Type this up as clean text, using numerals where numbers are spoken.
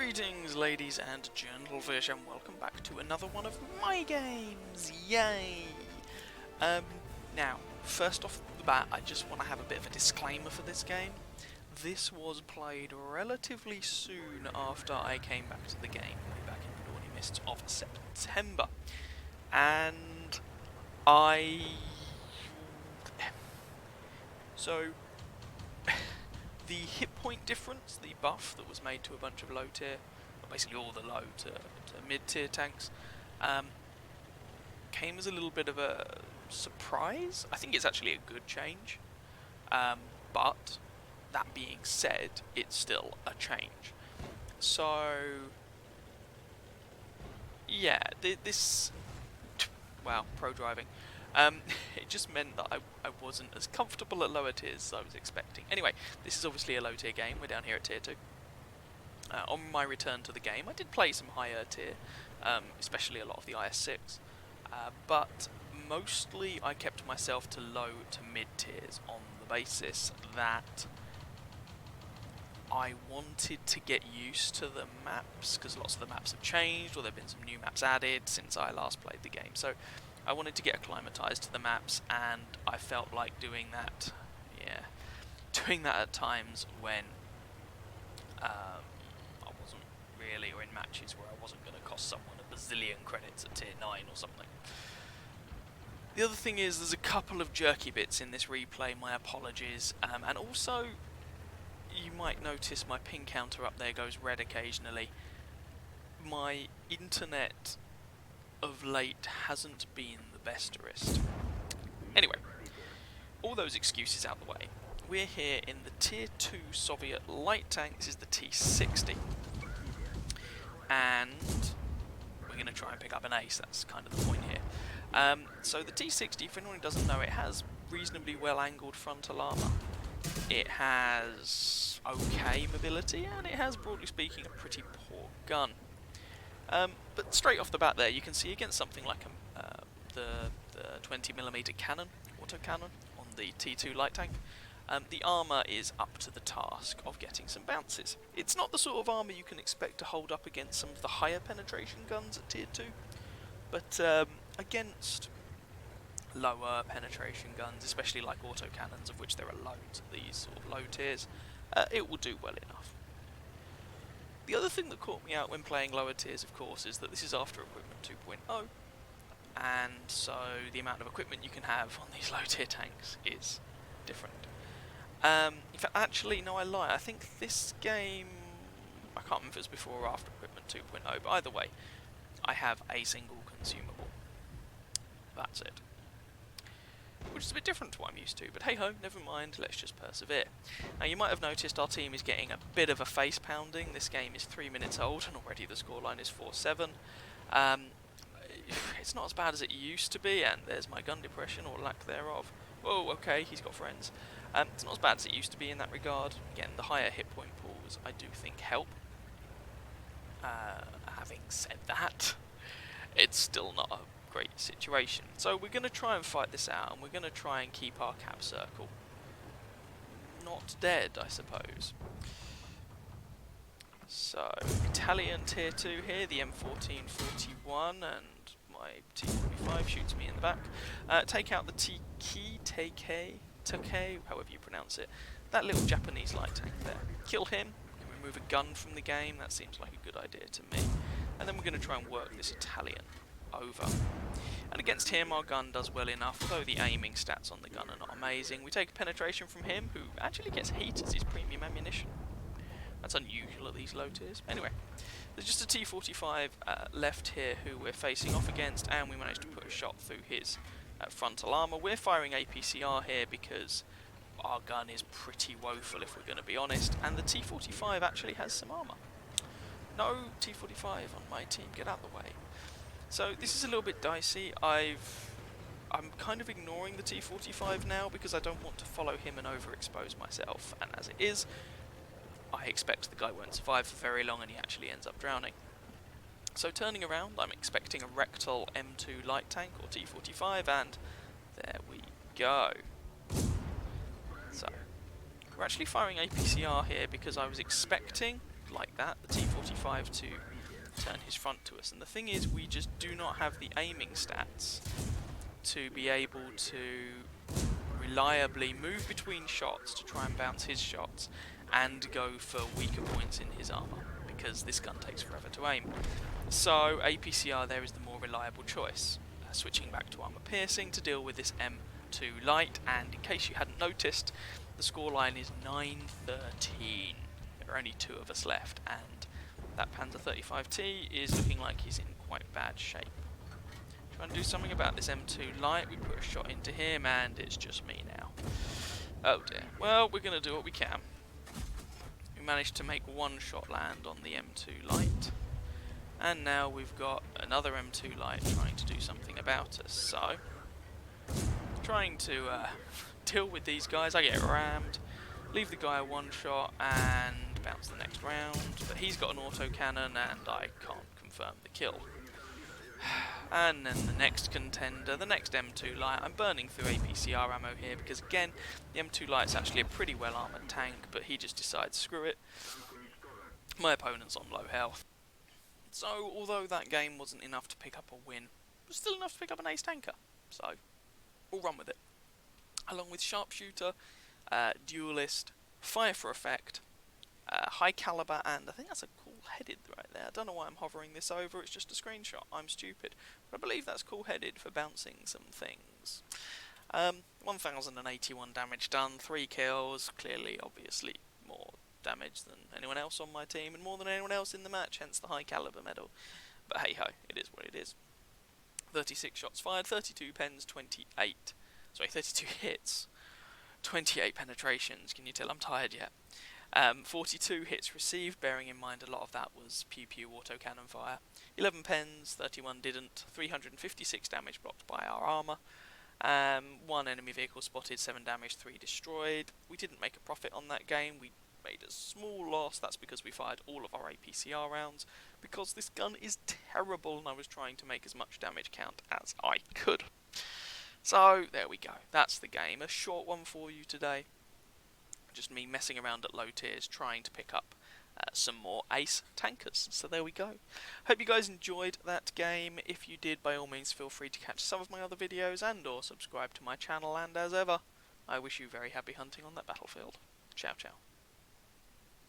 Greetings, ladies and gentlefish, and welcome back to another one of my games. Yay! Now, first off the bat, I just want to have a bit of a disclaimer for this game. This was played relatively soon after I came back to the game, way back in the dawning mists of September, and so the hit point difference, the buff that was made to a bunch of low tier, well, basically all the low to mid tier tanks, came as a little bit of a surprise. I think it's actually a good change, but that being said, it's still a change. So yeah, wow, pro driving. It just meant that I wasn't as comfortable at lower tiers as I was expecting. Anyway, this is obviously a low tier game. We're down here at tier 2. On my return to the game, I did play some higher tier, especially a lot of the IS-6, but mostly I kept myself to low to mid tiers on the basis that I wanted to get used to the maps, because lots of the maps have changed, or there have been some new maps added since I last played the game. So I wanted to get acclimatized to the maps, and I felt like doing that at times when I wasn't really, or in matches where I wasn't going to cost someone a bazillion credits at tier 9 or something. The other thing is, there's a couple of jerky bits in this replay, my apologies, and also you might notice my ping counter up there goes red occasionally. My internet of late hasn't been the besterest. Anyway, all those excuses out the way, we're here in the tier 2 Soviet light tank. This is the T-60, and we're going to try and pick up an ace. That's kind of the point here. So the T-60, for anyone who doesn't know, it has reasonably well angled frontal armour. It has okay mobility, and it has, broadly speaking, a pretty poor gun. But straight off the bat there, you can see against something like the 20mm cannon, autocannon, on the T2 light tank, the armour is up to the task of getting some bounces. It's not the sort of armour you can expect to hold up against some of the higher penetration guns at tier 2, but against lower penetration guns, especially like autocannons, of which there are loads at these sort of low tiers, it will do well enough. The other thing that caught me out when playing lower tiers, of course, is that this is after equipment 2.0, and so the amount of equipment you can have on these low tier tanks is different. In fact, actually, no, I lie. I think this game, I can't remember if it was before or after equipment 2.0, but either way, I have a single consumable. That's it. Which is a bit different to what I'm used to, but hey ho, never mind, let's just persevere. Now, you might have noticed our team is getting a bit of a face pounding. This game is 3 minutes old, and already the scoreline is 4-7. It's not as bad as it used to be, and there's my gun depression, or lack thereof. Whoa, okay, he's got friends. It's not as bad as it used to be in that regard. Again, the higher hit point pools, I do think, help. Having said that, it's still not a great situation. So we're going to try and fight this out, and we're going to try and keep our cap circle not dead, I suppose. So, Italian tier 2 here, the M1441, and my T45 shoots me in the back. Take out the Takei, however you pronounce it, that little Japanese light tank there. Kill him, remove a gun from the game, that seems like a good idea to me. And then we're going to try and work this Italian over. And against him, our gun does well enough, although the aiming stats on the gun are not amazing. We take a penetration from him, who actually gets heat as his premium ammunition. That's unusual at these low tiers. Anyway, there's just a T45 left here who we're facing off against, and we managed to put a shot through his frontal armour. We're firing APCR here because our gun is pretty woeful, if we're going to be honest, and the T45 actually has some armour. No T45 on my team, get out of the way. So this is a little bit dicey. I'm kind of ignoring the T45 now because I don't want to follow him and overexpose myself, and as it is, I expect the guy won't survive for very long and he actually ends up drowning. So turning around, I'm expecting a rectal M2 light tank, or T45, and there we go. So, we're actually firing APCR here because I was expecting like that, the T45, to turn his front to us. And the thing is, we just do not have the aiming stats to be able to reliably move between shots to try and bounce his shots and go for weaker points in his armor, because this gun takes forever to aim. So APCR there is the more reliable choice. Switching back to armor piercing to deal with this M2 light, and in case you hadn't noticed, the scoreline is 9-13. There are only 2 of us left, and that Panzer 35T is looking like he's in quite bad shape. Trying to do something about this M2 light. We put a shot into him, and it's just me now. Oh dear. Well, we're going to do what we can. We managed to make 1 shot land on the M2 light, and now we've got another M2 light trying to do something about us. So, trying to deal with these guys. I get rammed, leave the guy a 1 shot, and bounce the next round. But he's got an autocannon, and I can't confirm the kill. And then the next contender, the next M2 light. I'm burning through APCR ammo here because, again, the M2 light's actually a pretty well armoured tank, but he just decides, screw it. My opponent's on low health. So, although that game wasn't enough to pick up a win, it was still enough to pick up an ace tanker. So, we'll run with it. Along with sharpshooter, duelist, fire for effect, high caliber, and I think that's a cool headed right there. I don't know why I'm hovering this over, it's just a screenshot. I'm stupid. But I believe that's cool headed for bouncing some things. 1081 damage done, 3 kills, clearly, obviously, more damage than anyone else on my team, and more than anyone else in the match, hence the high caliber medal. But hey ho, it is what it is. 36 shots fired, 32 pens, 32 hits, 28 penetrations. Can you tell I'm tired yet? 42 hits received, bearing in mind a lot of that was pew-pew autocannon fire. 11 pens, 31 didn't, 356 damage blocked by our armour. 1 enemy vehicle spotted, 7 damage, 3 destroyed. We didn't make a profit on that game, we made a small loss. That's because we fired all of our APCR rounds, because this gun is terrible and I was trying to make as much damage count as I could. So, there we go, that's the game. A short one for you today. Just me messing around at low tiers, trying to pick up some more ace tankers. So there we go. Hope you guys enjoyed that game. If you did, by all means feel free to catch some of my other videos and or subscribe to my channel. And as ever, I wish you very happy hunting on that battlefield. Ciao ciao.